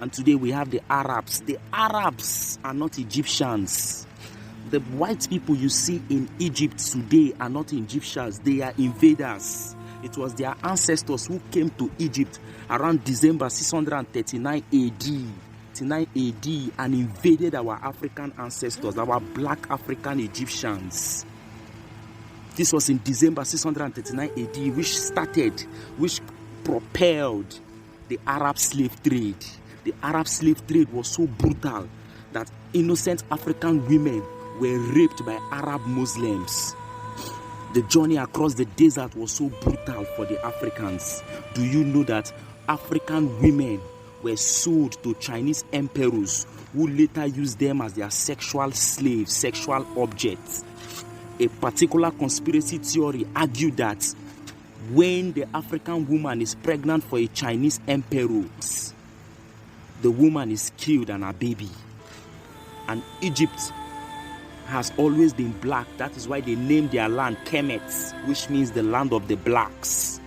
And today we have the Arabs. The Arabs are not Egyptians. The white people you see in Egypt today are not Egyptians. They are invaders. It was their ancestors who came to Egypt around December 639 AD and invaded our African ancestors, our black African Egyptians. This was in December 639 AD, which propelled the Arab slave trade. The Arab slave trade was so brutal that innocent African women were raped by Arab Muslims. The journey across the desert was so brutal for the Africans. Do you know that African women were sold to Chinese emperors who later used them as their sexual slaves, sexual objects? A particular conspiracy theory argued that when the African woman is pregnant for a Chinese emperor, the woman is killed and her baby. And Egypt has always been black. That is why they named their land Kemet, which means the land of the blacks.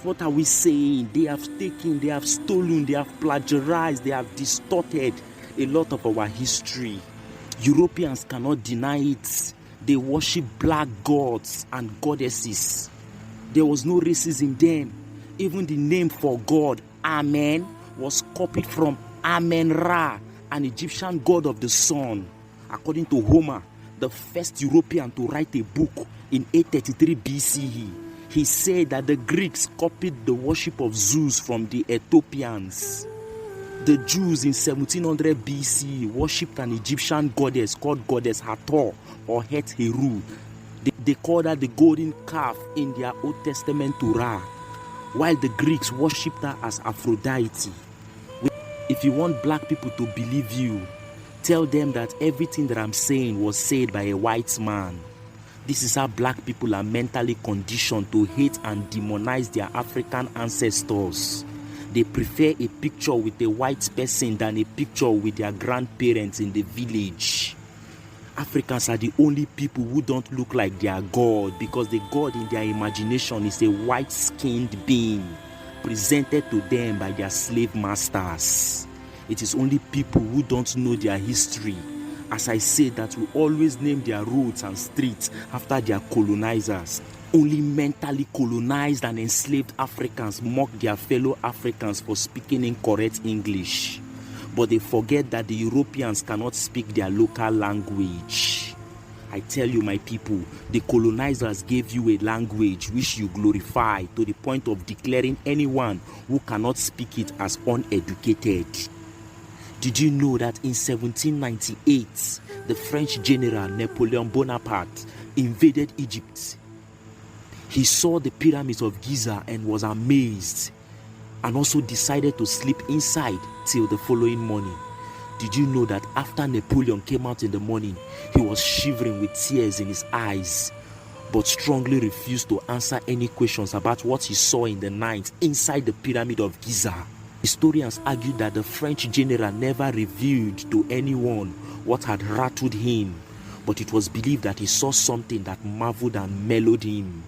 What are we saying? They have taken, they have stolen, they have plagiarized, they have distorted a lot of our history. Europeans cannot deny it. They worship black gods and goddesses. There was no racism then. Even the name for God, Amen, was copied from Amen-Ra, an Egyptian god of the sun. According to Homer, the first European to write a book in 833 BCE, he said that the Greeks copied the worship of Zeus from the Ethiopians. The Jews in 1700 BCE worshipped an Egyptian goddess called Goddess Hathor or Het Heru. They called her the golden calf in their Old Testament Torah, while the Greeks worshipped her as Aphrodite. If you want black people to believe you, tell them that everything that I'm saying was said by a white man. This is how black people are mentally conditioned to hate and demonize their African ancestors. They prefer a picture with a white person than a picture with their grandparents in the village. Africans are the only people who don't look like their God, because the God in their imagination is a white-skinned being presented to them by their slave masters. It is only people who don't know their history, as I said, that will always name their roads and streets after their colonizers. Only mentally colonized and enslaved Africans mock their fellow Africans for speaking incorrect English. But they forget that the Europeans cannot speak their local language. I tell you, my people, the colonizers gave you a language which you glorify to the point of declaring anyone who cannot speak it as uneducated. Did you know that in 1798, the French general Napoleon Bonaparte invaded Egypt? He saw the pyramids of Giza and was amazed, and also decided to sleep inside till the following morning. Did you know that after Napoleon came out in the morning, he was shivering with tears in his eyes, but strongly refused to answer any questions about what he saw in the night inside the pyramid of Giza? Historians argue that the French general never revealed to anyone what had rattled him, but it was believed that he saw something that marveled and mellowed him.